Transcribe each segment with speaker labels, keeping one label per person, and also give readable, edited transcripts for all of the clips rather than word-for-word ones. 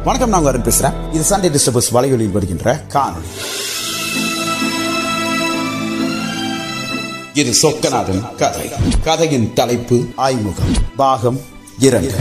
Speaker 1: வணக்கம், நான் அருண் பேசுறேன். இது சண்டே டிஸ்டர்பர்ஸ் வலையொலியில் வருகின்ற காணொலி. இது சொக்கநாதன் கதை. கதையின் தலைப்பு ஆய்முகம், பாகம் 2.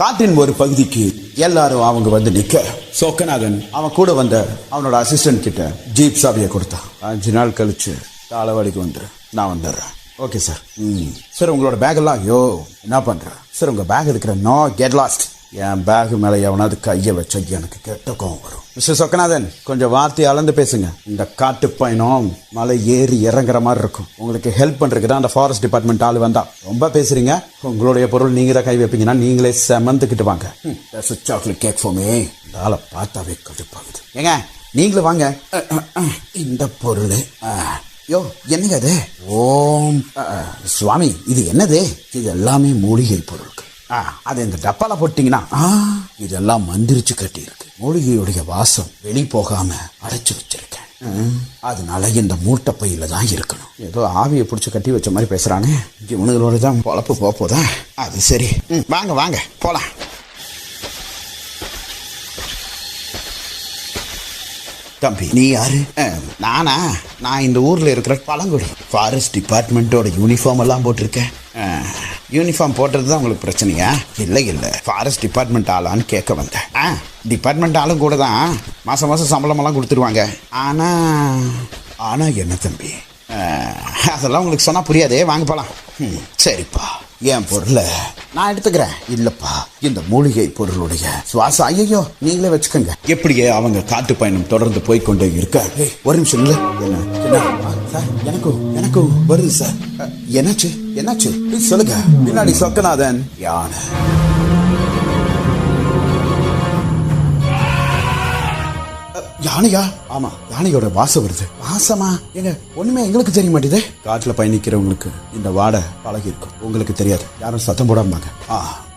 Speaker 1: காட்டின் ஒரு பகுதிக்கு எல்லாரும் அவங்க வந்து நிக்க, சொக்கநாதன் அவன் கூட வந்த அவனோட அசிஸ்டன்ட் கிட்ட ஜீப் சாவியை கொடுத்தான். 5 நாள் கழிச்சு தாளவாடிக்கு வந்துரு, நான் வந்துடுறேன். Okay sir. சார் உங்களோட பேக் எல்லாம் ஐயோ என்ன பண்ற சார்? உங்க பேக் இருக்கிற நோ கெட் லாஸ்ட். என் பேக் மேல எவனாவது கைய வச்ச எனக்கு கெட்ட கோவம் வரும். மிஸ்டர் சொக்கநாதன், கொஞ்சம் வார்த்தையை அளந்து பேசுங்க. இந்த காட்டு பயணம் மலை ஏறி இறங்குற மாதிரி இருக்கும். உங்களுக்கு ஹெல்ப் பண்றதுக்கு தான் அந்த ஃபாரஸ்ட் டிபார்ட்மெண்ட் ஆளு வந்தா. ரொம்ப பேசுறீங்க. உங்களுடைய பொருள் நீங்க தான் கை வைப்பீங்கன்னா நீங்களே செமந்துக்கிட்டு வாங்க. Chocolate cake for me. இந்த ஆளை பார்த்தாவே கடுப்பாகுது. ஏங்க நீங்களும் வாங்க. இந்த பொருள் யோ என்னங்க அது? ஓம் சுவாமி, இது என்னது? இது எல்லாமே மூலிகை பொருட்கள். அது இந்த டப்பால போட்டீங்கன்னா இதெல்லாம் மந்திரிச்சு கட்டி இருக்கு. மூலிகையுடைய வாசம் வெளி போகாம அடைச்சு வச்சிருக்கேன். அதனால இந்த மூட்டை பையில தான் இருக்கணும். ஏதோ ஆவியை பிடிச்சி கட்டி வச்ச மாதிரி பேசுறானே. இவனுங்களோட தான் பொழப்பு போதா? அது சரி, வாங்க வாங்க போலாம். தம்பி நீ யாரு? நானா? நான் இந்த ஊர்ல இருக்கிற பழங்குடி. ஃபாரஸ்ட் டிபார்ட்மெண்டோட யூனிஃபார்ம் எல்லாம் போட்டிருக்கேன். யூனிஃபார்ம் போட்டது தான் உங்களுக்கு பிரச்சனையா? இல்லை ஃபாரஸ்ட் டிபார்ட்மெண்ட் ஆளான்னு கேட்க வந்தேன். டிபார்ட்மெண்ட் ஆளும் கூட தான் மாதம் சம்பளமெல்லாம் கொடுத்துருவாங்க. ஆனால் என்ன தம்பி, அதெல்லாம் உங்களுக்கு சொன்னால் புரியாதே. வாங்க போகலாம். சரிப்பா, என் பொருளை நான் எடுத்துக்கிறேன். இல்லப்பா, இந்த மூலிகை பொருளுடைய சுவாசம் ஐயோ நீங்களே வச்சுக்கோங்க. எப்படியே அவங்க காட்டு பயணம் தொடர்ந்து போய்கொண்டே இருக்க, ஒரு நிமிஷம் இல்லை எனக்கும் வருது சார். என்னாச்சு சொல்லுங்க. பின்னாடி சொக்கநாதன் யானை. யானையா? ஆமா, யானையோட வாசம் வருது. வாசமா? எங்க ஒண்ணுமே எங்களுக்கு தெரிய மாட்டேது. காட்டுல பயணிக்கிறவங்களுக்கு இந்த வாடை பழகி இருக்கும், உங்களுக்கு தெரியாது. யாரும் சத்தம் போடாம.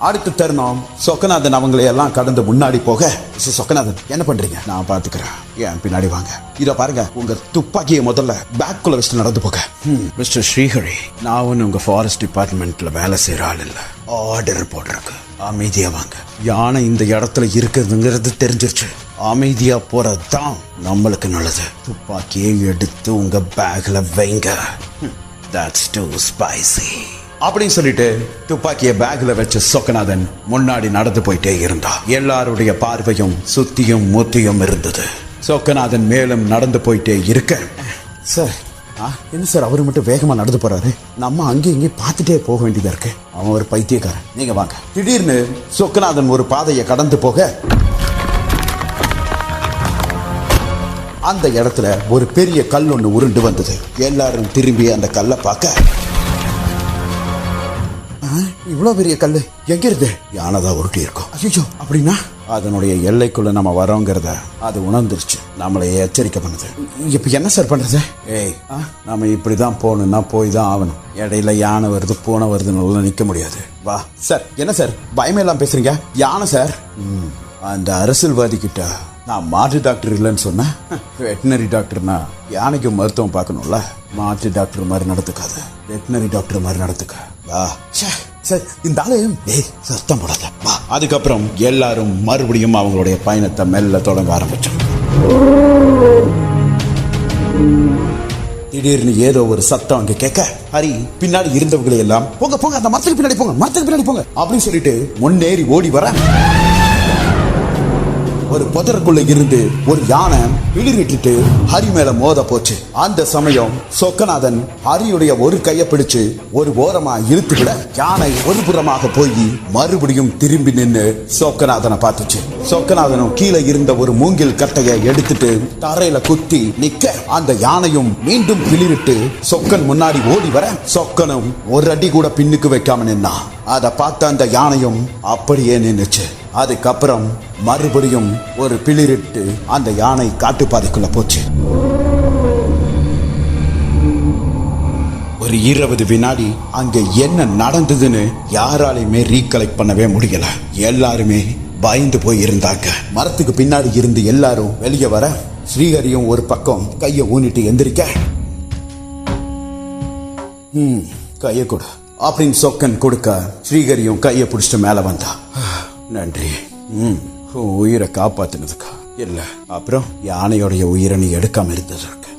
Speaker 1: அடுத்த தருணம் சொக்கநாதன் அவங்களை எல்லாம் கடந்து முன்னாடி போக, சொக்கநாதன் என்ன பண்றீங்க? நான் பாத்துக்கிறேன், ஏன் பின்னாடி வாங்க. இத பாருங்க, உங்க துப்பாக்கியை முதல்ல பேக்குள்ள வச்சுட்டு நடந்து போக. மிஸ்டர் ஸ்ரீஹரி, நான் ஒன்னு உங்க ஃபாரஸ்ட் டிபார்ட்மெண்ட்ல வேலை செய்யற ஆள் இல்ல. ஆர்டர் போடுறக்கு அமைதியா வாங்க. யானை இந்த இடத்துல இருக்குதுங்கிறது தெரிஞ்சிருச்சு. அமைதியா போறதுதான் நம்மளுக்கு நல்லது. துப்பாக்கியை எடுத்து உங்க பேக்ல வைங்க. That's too spicy. அப்படின்னு சொல்லிட்டு துப்பாக்கிய பேக்ல வச்ச சொக்கநாதன் முன்னாடி நடந்து போயிட்டே இருந்தா. எல்லாருடைய பார்வையும் சுத்தியும் முத்தியும் இருந்தது. சொக்கநாதன் மேலும் நடந்து போயிட்டே இருக்க, சார் என்ன சார் அவரு மட்டும் வேகமா நடந்து போறாரு? நம்ம அங்கேயும் இங்கேயும் பார்த்துட்டே போக வேண்டியதா இருக்கு. அவன் ஒரு பைத்தியக்காரன். நீங்க வாங்க. திடீர்னு சொக்கநாதன் ஒரு பாதையை கடந்து போக, அந்த இடத்துல ஒரு பெரிய கல் ஒண்ணு உருண்டு வந்தது. எல்லாரும் திரும்பி அந்த கல்லை பார்க்க, இவ்வளவு பெரிய கல்லு எங்க இருக்கு? யானைதான் உருட்டி இருக்கும். ஐயோ, அப்படின்னா அதனுடைய எல்லைக்குள்ள நம்ம வரோங்கிறத அது உணர்ந்துருச்சு. நம்மளை எச்சரிக்கை பண்ணுது. இப்ப என்ன சார் பண்றது? நம்ம இப்படிதான் போகணும்னா போய் தான் ஆகணும். இடையில யானை வருது பூனை வருதுன்னு நிக்க முடியாது. வா சார். என்ன சார் பயமெல்லாம் பேசுறீங்க? யானை சார். அந்த அரசியல்வாதி கிட்ட நான் மாற்று டாக்டர் இல்லைன்னு சொன்னேன். வெட்டினரி டாக்டர்னா யானைக்கு மருத்துவம் பார்க்கணும்ல. மாற்று டாக்டர் மாதிரி நடத்துக்காது, வெட்டினரி டாக்டர் மாதிரி நடத்துக்க. வா சார். இந்த ஆளு சத்தம் போடாத. வா. அதுக்கப்புறம் எல்லாரும் மறுபடியும் அவங்களுடைய பயணத்தை மெல்ல தொடங்க ஆரம்பிச்சோம். திடீர்னு ஏதோ ஒரு சத்தம் அங்க கேட்க, ஹரி பின்னாடி இருந்தவங்களை எல்லாம் போங்க அந்த மரத்துக்கு பின்னாடி போங்க அப்படின்னு சொல்லிட்டு முன்னேறி ஓடி வர, ஒரு புதருக்குள்ள இருந்து ஒரு யானை பிளிரிட்டு ஹரி மேல மோத போச்சு. அந்த சமயம் சொக்கநாதன் ஹரியுடைய ஒரு கையை பிடிச்சு ஒரு ஓரமா இழுத்து விட, யானை ஒரு புறமாக போய் மறுபடியும் திரும்பி நின்று சொக்கநாதனை பார்த்துச்சு. சொக்கநாதனும் கீழே இருந்த ஒரு மூங்கில் கட்டையை எடுத்துட்டு தரையில குத்தி நிக்க, அந்த யானையும் மீண்டும் பிளிரிட்டு சொக்கன் முன்னாடி ஓடி வர, சொக்கனும் ஒரு அடி கூட பின்னுக்கு வைக்காம நின்னா. அதை பார்த்த அந்த யானையும் அப்படியே நின்னுச்சு. அதுக்கப்புறம் மறுபடியும் ஒரு பிளிரிட்டு அந்த யானை காட்டுப்பாதைக்குள்ள போச்சு. ஒரு 20 வினாடி அங்க என்ன நடந்ததுன்னு யாராலையுமே ரீகலெக்ட் பண்ணவே முடியல. எல்லாருமே பயந்து போய் இருந்தாங்க. மரத்துக்கு பின்னாடி இருந்து எல்லாரும் வெளியே வர ஸ்ரீஹரியும் ஒரு பக்கம் கைய ஊனிட்டு எந்திரிக்க, கைய கொடு அப்படின்னு சொக்கன் கொடுக்க ஸ்ரீஹரியும் கைய பிடிச்சிட்டு மேல வந்தா. நன்றி, உயிரை காப்பாத்தினதுக்கா. இல்ல, அப்புறம் யானையோடைய உயிரை நீ எடுக்காம இருந்ததற்கு.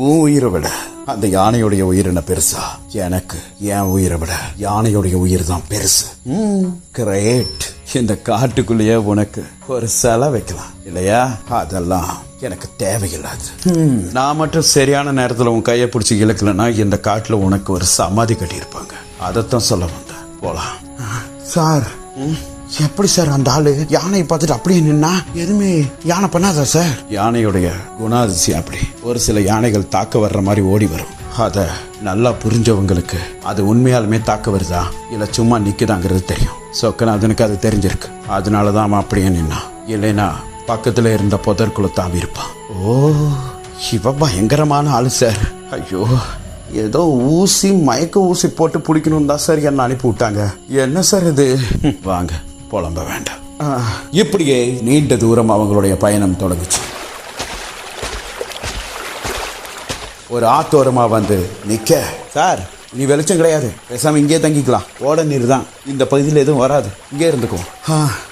Speaker 1: உன் உயிரை விட அந்த யானையோடைய உயிர் என்ன பெருசா? எனக்கு என் உயிரை விட யானையோடைய உயிர் தான் பெருசு. கிரேட். இந்த காட்டுக்குள்ளேயே உனக்கு ஒரு சிலை வைக்கலாம் இல்லையா? அதெல்லாம் எனக்கு தேவையில்லாது. நான் மட்டும் சரியான நேரத்துல உன் கையை பிடிச்சி இழுக்கலன்னா இந்த காட்டுல உனக்கு ஒரு சமாதி கட்டியிருப்பாங்க. அதைத்தான் சொல்ல வந்தேன். போலாம் சார். எப்படி சார் அந்த ஆளு யானையை பார்த்துட்டு அப்படியே நின்னா? எதுவுமே யானை பண்ணாதா சார்? யானையுடைய குணாதிசயம் அப்படி. ஒரு சில யானைகள் தாக்க வர்ற மாதிரி ஓடி வரும். அத நல்லா புரிஞ்சவங்களுக்கு அது உண்மையாலுமே தாக்க வருதா இல்ல சும்மா நிக்குதாங்கிறது தெரியும். சொக்கநாதனுக்கு அது தெரிஞ்சிருக்கு. அதனாலதான் அவன் அப்படியே நின்னான். இல்லைன்னா பக்கத்துல இருந்த புதற்குள்ள தாவி இருப்பான். ஓ, இவ பயங்கரமான ஆளு சார். ஐயோ, ஏதோ ஊசி மயக்க ஊசி போட்டு பிடிக்கணும் தான் சார் என்ன அனுப்பி விட்டாங்க. என்ன சார் இது? வாங்க புலம்ப வேண்டாம். இப்படியே நீண்ட தூரம் அவங்களுடைய பயணம் தொடங்குச்சு. ஒரு ஆத்தோரமா வந்து நிக்க, சார் நீ வெளிச்சம் கிடையாது, பேசாம இங்கே தங்கிக்கலாம். ஓட நீர் தான், இந்த பகுதியில் எதுவும் வராது, இங்கே இருந்துக்கும்.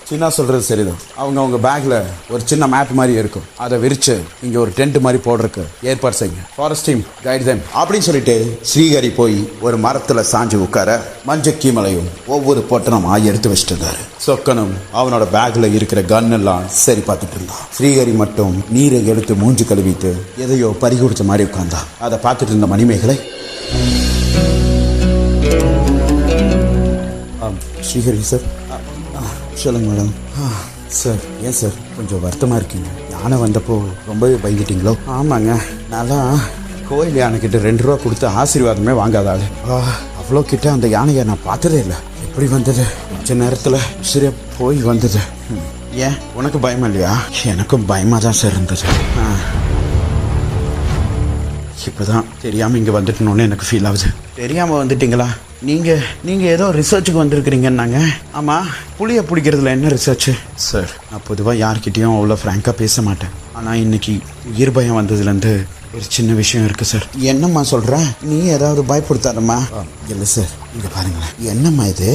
Speaker 1: சின்ன சொல்றது சரிதான். அவங்க பேக்ல ஒரு சின்ன மேப் மாதிரி இருக்கும். அதை விரிச்சு இங்க ஒரு டென்ட் மாதிரி போடுறதுக்கு ஏற்பாடு செய்யுங்க. ஃபாரஸ்ட் டீம் கைட் தெம் அப்படின்னு சொல்லிட்டு ஸ்ரீஹரி போய் ஒரு மரத்துல சாஞ்சு உட்கார மஞ்சக்கீமலையும் ஒவ்வொரு பொட்டணமா எடுத்து வச்சுட்டு இருந்தாரு. சொக்கனும் அவனோட பேக்ல இருக்கிற கன் எல்லாம் சரி பார்த்துட்டு இருந்தான். ஸ்ரீஹரி மட்டும் நீரை எடுத்து மூஞ்சி கழுவிட்டு எதையோ பறிகுடிச்ச மாதிரி உட்கார்ந்தான். அதை பார்த்துட்டு இருந்த மணிமேகலை, ஸ்ரீஹரி சார். சொல்லுங்க மேடம். சார், ஏன் சார் கொஞ்சம் வருத்தமாக இருக்கீங்க? யானை வந்தப்போ ரொம்பவே பயந்துட்டீங்களோ? ஆமாங்க, நல்லா கோயில் யானைக்கிட்ட 2 ரூபா கொடுத்து ஆசீர்வாதமே வாங்காதாள். அவ்வளோ கிட்ட அந்த யானையை நான் பார்த்ததே இல்லை. எப்படி வந்தது? கொஞ்ச நேரத்தில் சரியா போய் வந்தது. ஏன் உனக்கு பயமா இல்லையா? எனக்கும் பயமாக தான் சார் இருந்தது. இப்போதான் தெரியாமல் இங்கே வந்துட்டணுன்னு எனக்கு ஃபீல் ஆகுது. தெரியாமல் வந்துட்டீங்களா? நீங்கள் ஏதோ ரிசர்ச்சுக்கு வந்திருக்கிறீங்கன்னாங்க. ஆமாம், புளியை பிடிக்கிறதுல என்ன ரிசர்ச்சு? சார், நான் பொதுவாக யார்கிட்டையும் அவ்வளோ ஃப்ராங்காக பேச மாட்டேன். ஆனால் இன்னைக்கு உயிர் பயம் வந்ததுலேருந்து ஒரு சின்ன விஷயம் இருக்குது சார். என்னம்மா சொல்கிற? நீ ஏதாவது பயப்படுத்தாதம்மா. இல்லை சார், இங்கே பாருங்களேன். என்னம்மா இது?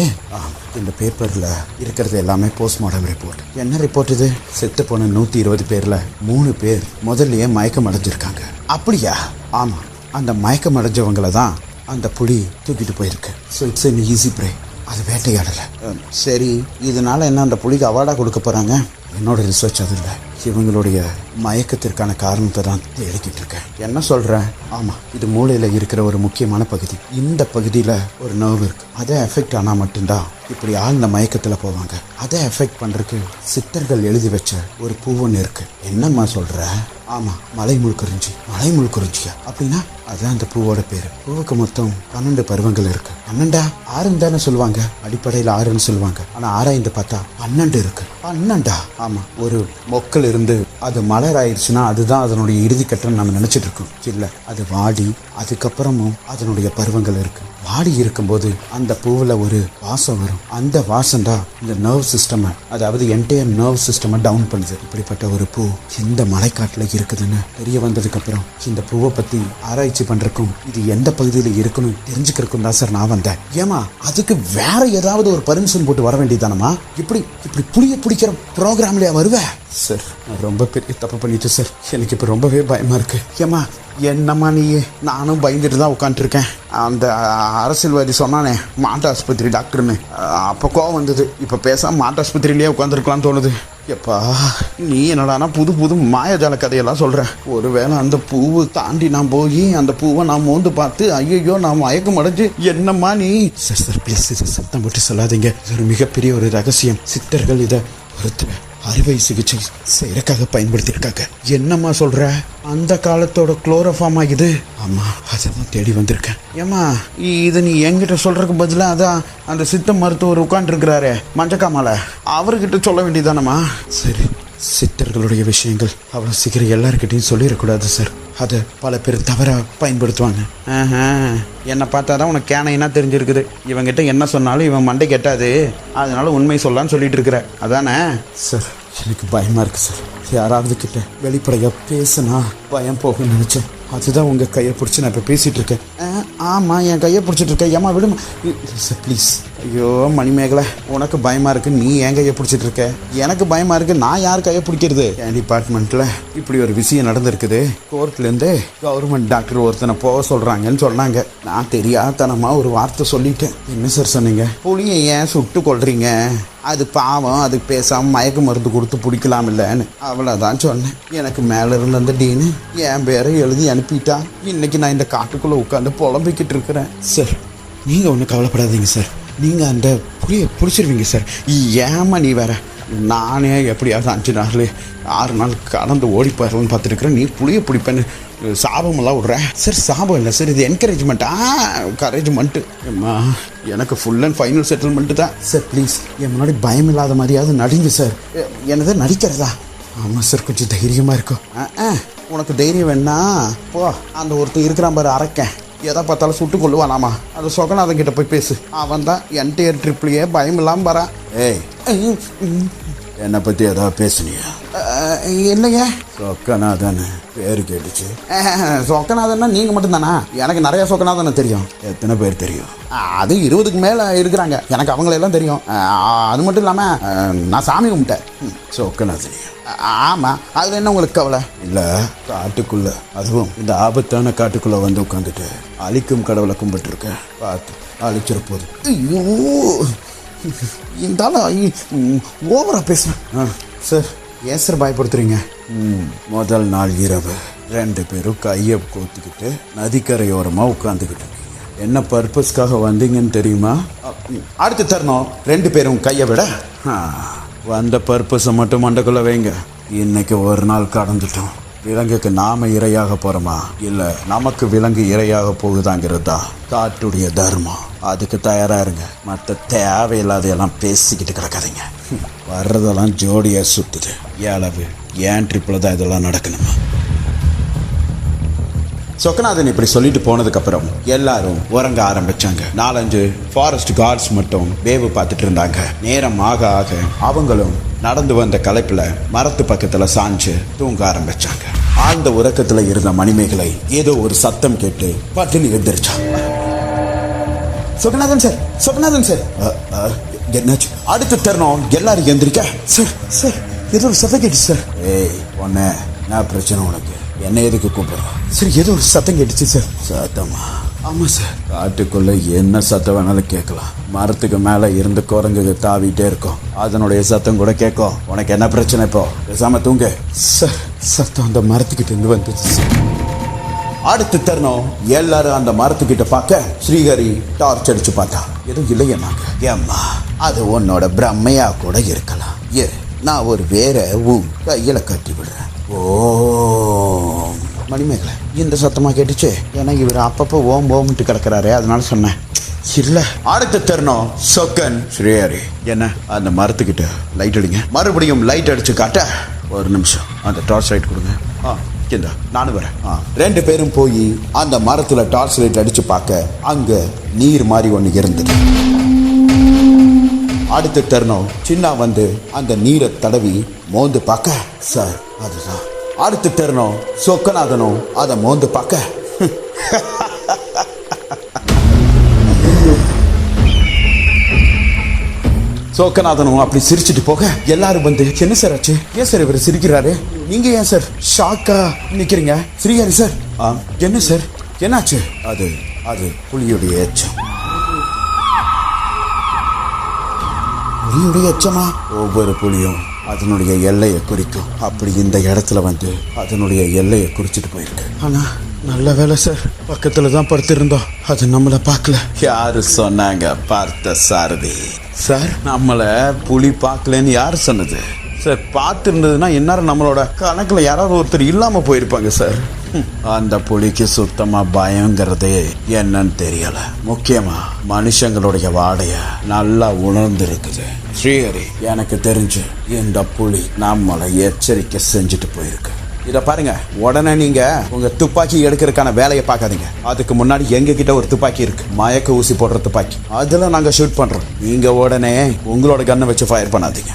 Speaker 1: இந்த பேப்பரில் இருக்கிறது எல்லாமே போஸ்ட்மார்டம் ரிப்போர்ட். என்ன ரிப்போர்ட் இது? செத்து போன 120 பேரில் 3 பேர் முதல்லயே மயக்கம் அடைஞ்சிருக்காங்க. அப்படியா? ஆமாம், அந்த மயக்கம் அடைஞ்சவங்களை தான் அந்த புலி தூக்கிட்டு போயிருக்கு. So it's an easy prey. அது வேட்டையாடலை. சரி, இதனால என்ன அந்த புலிக்கு அவார்டாக கொடுக்க போகிறாங்க? என்னோட ரிசர்ச் அது இல்லை. இவங்களுடைய மயக்கத்திற்கான காரணத்தை தான் தேடிக்கிட்டு இருக்கேன். என்ன சொல்கிறேன்? ஆமாம், இது மூளையில் இருக்கிற ஒரு முக்கியமான பகுதி. இந்த பகுதியில் ஒரு நர்வ் இருக்கு. அதை எஃபெக்ட் ஆனால் மட்டும்தான் இப்படி ஆழ்ந்த மயக்கத்தில் போவாங்க. அதை எஃபெக்ட் பண்ணுறதுக்கு சித்தர்கள் எழுதி வச்ச ஒரு பூ ஒன்று இருக்கு. என்னம்மா சொல்கிற? ஆமாம், மலைமுள்குறிஞ்சி. மலைமுள்குறிஞ்சியா? அப்படின்னா அதுதான் அந்த பூவோட பேர். பூவுக்கு மொத்தம் 12 பருவங்கள் இருக்கு. 12 6 தானே சொல்லுவாங்க. அடிப்படையில் 6ன்னு சொல்லுவாங்க. ஆனால் ஆராய்ந்து பார்த்தா 12 இருக்கு. 12? ஆமாம், ஒரு மொக்கள் இருந்து அது மலர் ஆயிடுச்சுன்னா அதுதான் அதனுடைய இறுதி கட்டம் நம்ம நினைச்சிட்டு இருக்கோம். இல்லை, அது வாடி அதுக்கப்புறமும் அதனுடைய பருவங்கள் இருக்கு. வாடி இருக்கும்போது அந்த பூவில் ஒரு வாசம் வரும். அந்த வாசம் தான் இந்த நர்வ் சிஸ்டம், அதாவது என்டையர் நர்வ் சிஸ்டம் டவுன் பண்ணுது. இப்படிப்பட்ட ஒரு பூ இந்த மலைக்காட்டில் இருக்குதுன்னு தெரிய வந்ததுக்கு அப்புறம் இந்த பூவை பத்தி ஆராய்ச்சி பண்றதுக்கும் இது எந்த பகுதியில் இருக்குன்னு தெரிஞ்சுக்கிறதுக்கும் தான் சார் நான் வந்தேன். ஏமா, அதுக்கு வேற ஏதாவது ஒரு பர்மிஷன் போட்டு வர வேண்டியதானமா? இப்படி புளிய பிடிக்கிற ப்ரோக்ராம்லயா வருவேன்? சார், நான் ரொம்ப பெரிய தப்பு பண்ணிட்டு சார். எனக்கு இப்போ ரொம்பவே பயமா இருக்கு. ஏமா, என்னம்மா நீ? நானும் பயந்துட்டு தான் உட்காந்துருக்கேன். அந்த அரசியல்வாதி சொன்னானே மாட்டு ஆஸ்பத்திரி டாக்டர்னு, அப்போ கோவம் வந்தது. இப்போ பேசாம மாட்டு ஆஸ்பத்திரியிலேயே உட்காந்துருக்கலாம்னு தோணுது. எப்பா, நீ என்னடானா புது மாயஜால கதையெல்லாம் சொல்கிறேன். ஒருவேளை அந்த பூவை தாண்டி நான் போய் அந்த பூவை நான் மோந்து பார்த்து ஐயோ நான் மயக்கம் அடைஞ்சு என்னம்மா நீ? சார் ப்ளீஸ் சத்தம் போட்டு சொல்லாதீங்க. இது ஒரு மிகப்பெரிய ஒரு ரகசியம். சித்தர்கள் இதை ஒருத்தர் அறுவை சிகிச்சை செய்யறதுக்காக பயன்படுத்தியிருக்காங்க. என்னம்மா சொல்ற? அந்த காலத்தோட குளோரோஃபார்மா இது? ஆமா, அதான் தேடி வந்திருக்கேன். ஏமா, இது நீ என்கிட்ட சொல்றதுக்கு பதிலாக அதான் அந்த சித்த மருத்துவர் உட்காந்துருக்கிறாரு மஞ்சக்காமால, அவர்கிட்ட சொல்ல வேண்டியதானம்மா? சரி, சித்தர்களுடைய விஷயங்கள் அவ்வளோ சீக்கிரம் எல்லாருக்கிட்டையும் சொல்லிடக்கூடாது சார். அதை பல பேர் தவறாக பயன்படுத்துவாங்க. என்னை பார்த்தா தான் உனக்கு கேனைனா தெரிஞ்சிருக்குது. இவங்கிட்ட என்ன சொன்னாலும் இவன் மண்டை கெட்டாது, அதனால உண்மை சொல்லான்னு சொல்லிட்டு இருக்கிற அதானே சார்? எனக்கு பயமாக இருக்குது சார். யாராவது கிட்ட வெளிப்படையாக பேசினா பயம் போகும்னு நினச்சேன். அதுதான் உங்கள் கையை பிடிச்சி நான் இப்போ பேசிகிட்டு இருக்கேன். ஆமாம், என் கையை பிடிச்சிட்டு இருக்கேன். ஏமா விடுமா சார் ப்ளீஸ். ஐயோ மணிமேகலை, உனக்கு பயமாக இருக்குது, நீ என் கையை பிடிச்சிட்டு இருக்க. எனக்கு பயமாக இருக்குது, நான் யார் கையை பிடிக்கிறது? என் டிபார்ட்மெண்ட்டில் இப்படி ஒரு விஷயம் நடந்திருக்குது. கோர்ட்லேருந்து கவர்மெண்ட் டாக்டர் ஒருத்தனை போக சொல்கிறாங்கன்னு சொன்னாங்க. நான் தெரியாதனமாக ஒரு வார்த்தை சொல்லிட்டேன். என்ன சார் சொன்னீங்க? புளியை ஏன் சுட்டு கொள்றீங்க? அது பாவம், அதுக்கு பேசாமல் மயக்க மருந்து கொடுத்து பிடிக்கலாம் இல்லைன்னு அவ்வளோதான் சொன்னேன். எனக்கு மேலே இருந்த அந்த டீனு என் பேரை எழுதி அனுப்பிட்டா. இன்னைக்கு நான் இந்த காட்டுக்குள்ளே உட்காந்து புலம்பிக்கிட்டு இருக்கிறேன். சார் நீங்கள் ஒன்றும் கவலைப்படாதீங்க சார். நீங்கள் அந்த புளியை பிடிச்சிருவீங்க சார். ஏமா நீ வேற? நானே எப்படியாவது 5 நாள் 6 நாள் கடந்து ஓடி போயிடலான்னு பார்த்துருக்குறேன். நீ புளியை பிடிப்பேன்னு சாபமெல்லாம் விட்றேன் சார். சாபம் இல்லை சார், இது என்கரேஜ்மெண்ட்டா? கரேஜ்மெண்ட்டு. அம்மா, எனக்கு ஃபுல் அண்ட் ஃபைனல் செட்டில்மெண்ட்டு தான் சார். ப்ளீஸ் என் முன்னாடி பயம் இல்லாத மாதிரியாவது நடிங்க சார். என்னதான் நடிக்கிறதா? ஆமாம் சார், கொஞ்சம் தைரியமாக இருக்கும். உனக்கு தைரியம் வேணா போ, அந்த ஒருத்தர் இருக்கிறான் பாரு அரக்கன், எதை பார்த்தாலும் சுட்டு கொள்ளுவானாமா, அது சொகநாதன் கிட்ட போய் பேசு. அவன் தான் என்டையர் ட்ரிப்லேயே பயம் இல்லாமல் வரான். ஏய், என்னை பற்றி ஏதாவது பேசுனியா? இல்லைங்க. சொக்கநாதன் பேர் கேட்டுச்சு. சொக்கநாதன்னா நீங்கள் மட்டும்தானா? எனக்கு நிறைய சொக்கநாதனை தெரியும். எத்தனை பேர் தெரியும்? அது 20க்கு மேலே இருக்கிறாங்க. எனக்கு அவங்களெல்லாம் தெரியும். அது மட்டும் இல்லாமல் நான் சாமி கும்பிட்டேன். சொக்கநாதனியா? ஆமாம். அதில் என்ன உங்களுக்கு கவலை? இல்லை, காட்டுக்குள்ளே, அதுவும் இந்த ஆபத்தான காட்டுக்குள்ளே வந்து உட்காந்துட்டு அழிக்கும் கடவுளை கும்பிட்டுருக்கேன். பார்த்து அழிச்சிட போகுது. ஐயோ, இந்த ஓவரா பேசுகிறேன் சார். ஏன் சார் பயப்படுத்துறீங்க? முதல் நாள் இரவு 2 பேரும் கையை கோத்துக்கிட்டு நதிக்கரையோரமாக உட்காந்துக்கிட்டு இருக்கீங்க. என்ன பர்பஸ்க்காக வந்தீங்கன்னு தெரியுமா? அடுத்து தரணும் 2 பேரும் கையை விட வந்த பர்பஸை மட்டும் மண்டக்குள்ள வைங்க. இன்னைக்கு ஒரு நாள் கடந்துட்டோம். விலங்குக்கு நாம இரையாக போறோமா, இல்லை நமக்கு விலங்கு இரையாக போகுதாங்கிறது தான் காட்டுடைய தர்மம். அதுக்கு தயாரா இருங்க. மற்ற தேவையில்லாதையெல்லாம் பேசிக்கிட்டு கிடக்காதீங்க. வர்றதெல்லாம் ஜோடியாக சுத்துது. ஏழவு ஏன் ட்ரிப்பில் தான் இதெல்லாம் நடக்கணுமா? சொக்கநாதன் இப்படி சொல்லிட்டு போனதுக்கப்புறம் எல்லாரும் உறங்க ஆரம்பிச்சாங்க. 4-5 ஃபாரஸ்ட் கார்ட்ஸ் மட்டும் வேவு பார்த்துட்டு இருந்தாங்க. நேரம் ஆக ஆக அவங்களும் நடந்து வந்த களைப்புல மரத்து பக்கத்துல சாஞ்சு தூங்க ஆரம்பிச்சாங்க. ஆழ்ந்த உறக்கத்துல இருந்த மணிமேகலை ஏதோ ஒரு சத்தம் கேட்டு பட்டினி எழுந்திருச்சாங்க. Chokkanathan sir, Chokkanathan sir. என்னாச்சு? அடுத்த தருணம் எல்லாரும் எந்திரிக்க. சார் சார், ஏதோ ஒரு சத்தம் கேட்டுச்சு சார். ஏய் பொண்ணு, என்ன பிரச்சனை உனக்கு? என்ன எதுக்கு கூப்பிடுறோம்? சரி, ஏதோ ஒரு சத்தம் கேட்டுச்சு சார். சத்தமா? ஆமாம் சார். காட்டுக்குள்ள என்ன சத்தம் வேணாலும் கேட்கலாம். மரத்துக்கு மேலே இருந்து குரங்கு தாவிட்டே இருக்கும், அதனுடைய சத்தம் கூட கேட்கும். உனக்கு என்ன பிரச்சனை? இப்போ பேசாம தூங்க. சார், சத்தம் அந்த மரத்துக்கிட்ட இருந்து வந்துச்சு சார். அடுத்த தருணம் எல்லாரும் அந்த மரத்துக்கிட்ட பார்க்க ஸ்ரீஹரி டார்ச் அடிச்சு பார்த்தா எதுவும் இல்லையேனாங்க. ஏம்மா, அது உன்னோட பிரம்மையா கூட இருக்கலாம். நான் ஒரு வேற கையில கட்டி விடுறேன். ஓ மணிமேகலை, இந்த சத்தமா கேட்டுச்சு. ஏன்னா இவர் அப்பப்போ ஓம்ட்டு கிடக்குறாரு, அதனால சொன்னேன். இல்ல. அடுத்த தருணம் சொக்கன் ஸ்ரீஹரி, என்ன அந்த மரத்துக்கிட்ட லைட் அடிங்க. மறுபடியும் லைட் அடிச்சு காட்ட, ஒரு நிமிஷம் அந்த டார்ச் லைட் கொடுங்க. நானும் வரேன். 2 பேரும் போய் அந்த மரத்துல டார்ச் லைட் அடிச்சு பார்க்க அங்க நீர் மாதிரி ஒண்ணு இருந்தது. அடுத்த தருணம் சின்ன வந்து அந்த நீரை தடவி மோந்து பார்க்க, சார் அதுதான். அடுத்த தருணம் சொக்கநாதனும் அதை மோந்து பார்க்க, சொக்கநாதனும் அப்படி சிரிச்சுட்டு போக எல்லாரும் வந்து, என்ன சார் ஆச்சு? ஏன் சார் இவர் சிரிக்கிறாரு? நீங்க ஏன் சார் ஷாக்கா நிக்கிறீங்க? ஸ்ரீஹரி சார், என்ன சார் என்னாச்சு? அது புலியுடைய எச்சம். புலியுடைய எச்சமா? ஒவ்வொரு புலியும் அதனுடைய எல்லையை குறிக்கும். அப்படி இந்த இடத்துல வந்து அதனுடைய எல்லையை குறிச்சிட்டு போயிருக்கு. ஆனா நல்ல வேலை சார், பக்கத்துல தான் படுத்திருந்தோம், அது நம்மளை பார்க்கல. யாரு சொன்னாங்க? பார்த்த சாரதி சார். நம்மளை புலி பார்க்கலன்னு யாரு சொன்னது சார்? பார்த்து இருந்ததுன்னா இந்நேரம் நம்மளோட கணக்குல யாராவது ஒருத்தர் இல்லாம போயிருப்பாங்க சார். அந்த புலிக்கு சுத்தமா பயங்கிறதே என்னன்னு தெரியல. முக்கியமா மனுஷங்களுடைய வாடைய நல்லா உணர்ந்து இருக்குது. ஸ்ரீஹரி, எனக்கு தெரிஞ்சு இந்த புலி நம்மளை எச்சரிக்கை செஞ்சுட்டு போயிருக்கு. இத பாருங்க, உடனே நீங்க உங்க துப்பாக்கி எடுக்கிறதுக்கான வேலையை பார்க்காதீங்க. அதுக்கு முன்னாடி எங்க கிட்ட ஒரு துப்பாக்கி இருக்கு, மயக்க ஊசி போடுற துப்பாக்கி. அதுல நாங்க ஷூட் பண்றோம். நீங்க உடனே உங்களோட கண்ணை வச்சு ஃபயர் பண்ணாதீங்க.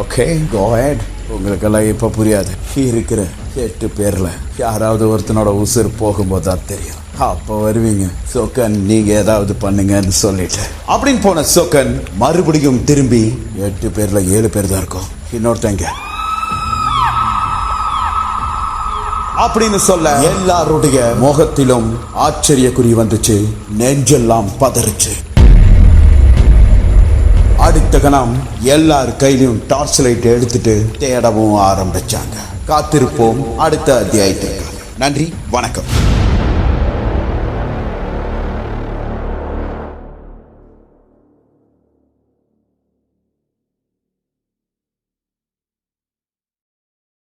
Speaker 1: ஓகே, கோ ஹெட். உங்களுக்கெல்லாம் இப்ப புரியாது. இருக்கிற 8 பேர்ல யாராவது ஒருத்தனோட உசுர் போகும்போது தான் தெரியும். அப்ப வருவீங்க. சோக்கன், நீங்க ஏதாவது பண்ணுங்கன்னு சொல்லிட்டு அப்படின்னு போன சோக்கன் மறுபடியும் திரும்பி 8 பேர்ல 7 பேர் தான் இருக்கும். இன்னொருத்தங்க அப்படின்னு சொல்ல எல்லாருடைய முகத்திலும் ஆச்சரிய குறி வந்துச்சு. நெஞ்செல்லாம் பதறிச்சு. அடுத்த கணம் எல்லார் கையிலும் டார்ச் லைட் எடுத்துட்டு தேடவும் ஆரம்பிச்சாங்க. காத்திருப்போம் அடுத்த அத்தியாயத்திற்கு. நன்றி, வணக்கம்.